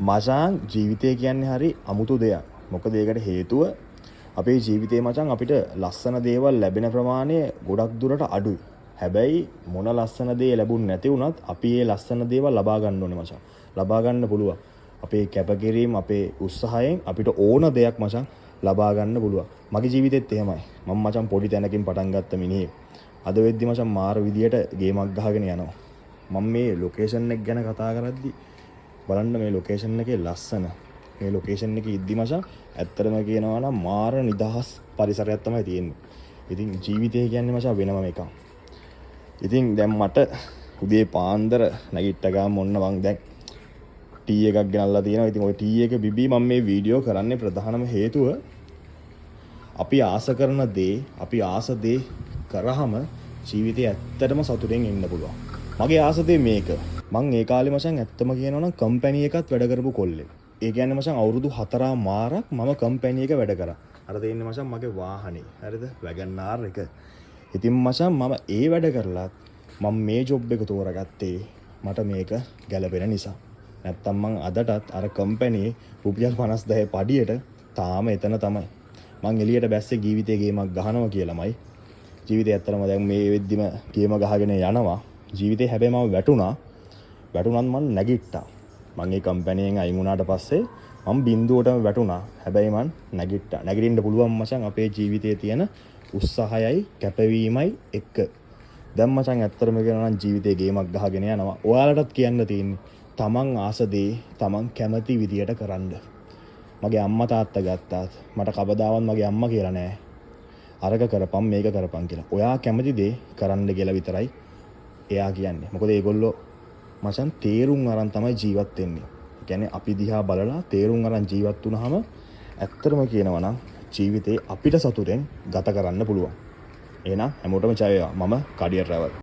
මචං ජීවිතය කියන්නේ හරි අමුතු දෙයක්. මොකද ඒකට හේතුව අපේ ජීවිතේ මචං අපිට ලස්සන දේවල් ලැබෙන ප්‍රමාණය ගොඩක් දුරට අඩුයි. හැබැයි මොන ලස්සන දේ ලැබුණ නැති වුණත් අපි ඒ ලස්සන දේවල් ලබා ගන්න ඕනේ මචං. ලබා ගන්න පුළුවන්. අපේ කැපකිරීම අපේ උත්සාහයෙන් අපිට ඕන දෙයක් මචං ලබා ගන්න පුළුවන්. මගේ ජීවිතෙත් එහෙමයි. මම මචං පොඩි තැනකින් පටන් ගත්ත මිනිහෙක්. අද වෙද්දි මචං මාර විදියට ගේමක් ගහගෙන යනවා. මම මේ ලොකේෂන් එක ගැන කතා කරද්දි බලන්න මේ ලොකේෂන් එකේ ලස්සන. මේ ලොකේෂන් එකේ ඉද්දි මචං ඇත්තටම කියනවා නම් මාර නිදහස් පරිසරයක් තමයි තියෙන්නේ. ඉතින් ජීවිතය කියන්නේ මචං වෙනම එකක්. ඉතින් දැන් මට උදේ පාන්දර නැගිට්ට ගාම ඔන්න මං දැන් ටී එකක් ගෙනල්ලා තියෙනවා. ඉතින් ওই ටී එක බිබී මම මේ වීඩියෝ කරන්නේ ප්‍රධානම හේතුව අපි ආස කරන දේ, අපි ආස දේ කරාම ජීවිතේ ඇත්තටම සතුටින් ඉන්න පුළුවන්. මගේ ආස දේ මේක. මං ඒ කාලේ මචං ඇත්තම කියනවා නම් කම්පැනි එකත් වැඩ කරපු කොල්ලෙක්. ඒ කියන්නේ මචං අවුරුදු 4 මාරක් මම කම්පැනි එක වැඩ කරා. අර දෙන්නේ මචං මගේ වාහනේ. හරිද? වැගන්ආර් එක. ඉතින් මචං මම ඒ වැඩ කරලත් මම මේ ජොබ් එක තෝරගත්තේ මට මේක ගැලපෙන නිසා. නැත්තම් මං අදටත් අර කම්පැනියේ රුපියල් 50000 පඩියට තාම එතන තමයි. මං එළියට බැස්සේ ජීවිතේ ගේමක් ගහනවා කියලාමයි. ජීවිතේ ඇත්තටම දැන් මේ වෙද්දිම ගේම ගහගෙන යනවා. ජීවිතේ හැබැයි මම වැටුණා. වැටුණත් මං නැගිට්ටා. මං ඒ කම්පැනියෙන් අයින් වුණාට පස්සේ මම බිඳුවටම වැටුණා. හැබැයි මං නැගිට්ටා. නැගිටින්න පුළුවන් මචං අපේ ජීවිතයේ තියෙන උත්සාහයයි කැපවීමයි එක්ක. දැන් මචං ඇත්තටම කියනවා නම් ජීවිතේ ගේමක් ගහගෙන යනවා. ඔයාලටත් කියන්න තියෙන්නේ තමන් ආස දේ තමන් කැමති විදියට කරන්න. මගේ අම්මා තාත්තා ගත්තාත් මට කවදාවත් මගේ අම්මා කියලා නෑ අරක කරපම් මේක කරපම් කියලා. ඔයා කැමති දේ කරන්න කියලා විතරයි එයා කියන්නේ. මොකද ඒගොල්ලෝ මචං තේරුම් අරන් තමයි ජීවත් වෙන්නේ. ඒ කියන්නේ අපි දිහා බලලා තේරුම් අරන් ජීවත් වුණාම ඇත්තටම කියනවා නම් ජීවිතේ අපිට සතුටෙන් ගත කරන්න පුළුවන්. එහෙනම් හැමෝටම ජය වේවා. මම කඩිය ට්‍රැවල්